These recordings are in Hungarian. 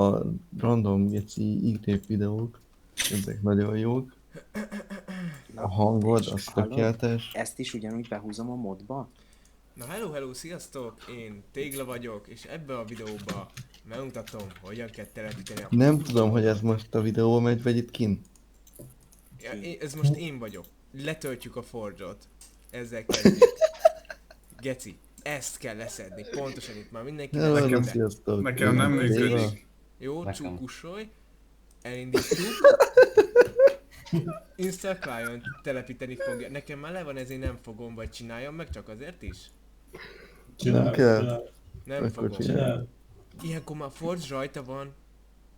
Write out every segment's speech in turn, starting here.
a random geci ígép videók, ezek nagyon jók. A Na, hangod, és az hallod? tökéletes. Ezt is ugyanúgy behúzom a modba? Na hello, sziasztok! Én Tégla vagyok, és ebbe a videóba megmutatom, hogyan kell telepíteni a Nem tudom, hogy ez forge-okat. most a videó megy, vagy itt kint. Ja, Ki? ez most én vagyok. Letöltjük a forge-ot. Ezzel kezdjük. Geci, ezt kell leszedni. Pontosan itt már mindenki Hello, leszedte. sziasztok. Nekem nem Én Téva. működik. Jó, Nekem. csúkussolj. Elindítjuk. Install client telepíteni fogja. Nekem már le van, ezért nem fogom, vagy csináljam meg csak azért is? Nem kell. Nem Akkor fogom. csinálj. Ilyenkor már Forge rajta van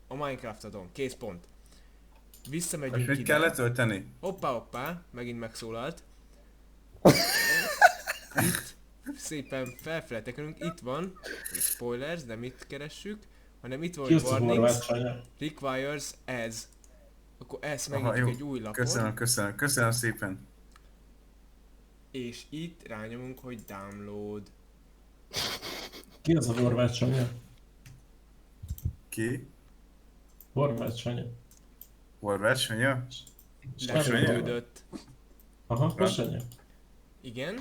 a Minecraftodon. Kész pont. Most Visszamegyünk mit ide. kell letölteni? Hoppá, megint megszólalt. Itt szépen felfele tekerünk, itt van, spoilers, nem itt keressük, hanem itt van, Ki hogy az a warnings, horvát csanya? requires as. Akkor ezt Aha, megnyitjuk jó. egy új lapon, Köszönöm szépen. és itt rányomunk, hogy download. Ki az a horvát csanya? Ki? Horvát csanya. Horváth Sanya? Letöltődött. Aha, Vasanya. Igen,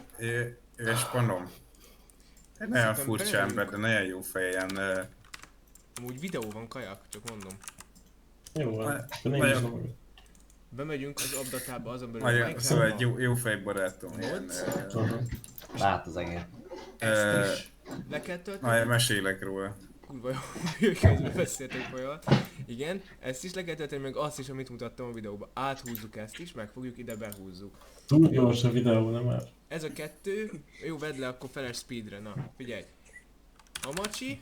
Ő spanom. Egy nagyon Szépen furcsa benyomjuk. ember, de nagyon jó fejen. amúgy videó van kajak, csak mondom. Jó van, Nagyon- akkor nézd magad. Bemegyünk az updatába, azon belül Nagyon, Minecraftba. szóval egy jó fej barátom. Ilyen, Aha. Lát az egér. Ezt is le kell tölteni. majd mesélek róla. Kurva jó, közben beszéltek folyamat. Igen, ezt is le kell tölteni, meg azt is, amit mutattam a videóban. Áthúzzuk ezt is, megfogjuk, ide behúzzuk. Túl gyors a videó, nem már? Ez a kettő, jó, vedd le akkor feles speedre, na, figyelj. Hamacsi.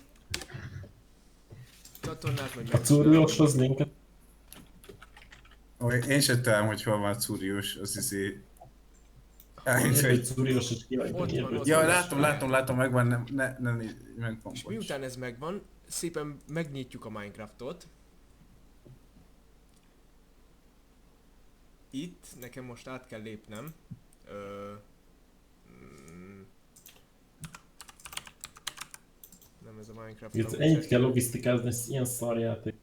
Csatornát majd A cúrióshoz linket. Én sem tudom, hogy hol van Cúriós, az izé... Egy cúriós is ki vagy. Ott van, ott Ja, van. látom, megvan, nem, megvan. És miután ez megvan, szépen megnyitjuk a Minecraftot. Itt nekem most át kell lépnem. Mm, nem ez a Minecraft. Itt ennyit kell logisztikázni, ez ilyen szarjáték.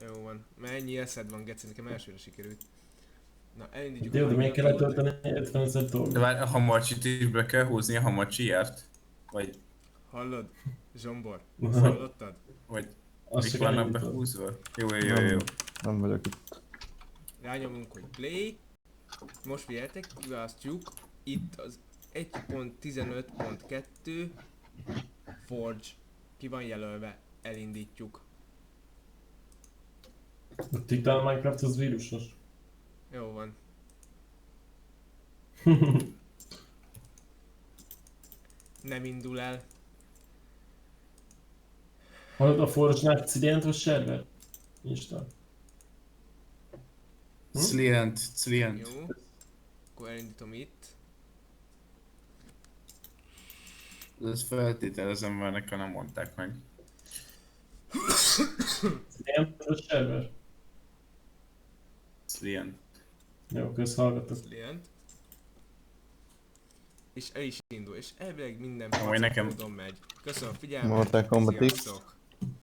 Jó van, mert ennyi eszed van, Geci, nekem elsőre sikerült. Na, elindítjuk De jó, de miért kell Minecraftot. letölteni 50 ezer De dolgot? várj, a hamacsit is be kell húzni, a hamacsiért? Hallod? Zsombor, Aha. hallottad? Vagy Azt mik csak vannak elindítod. behúzva? Jó. Nem vagyok itt. Rányomunk, hogy play. Most figyeljetek, kiválasztjuk. Itt az 1.15.2 Forge. Ki van jelölve, elindítjuk. A Titan Minecraft az vírusos. Jó van. Nem indul el. Hallod a Forge-nál Cilient vagy server? Insta. Client. Jó. Akkor elindítom itt. Ezt feltételezem, mert nekem nem mondták meg. Cilient vagy server? Client. Jó, közhallgatok. Client. És el is indul, és elvileg minden Amúgy nekem- módon megy. Köszönöm a figyelmet. Mortal Kombat X. Sziasztok.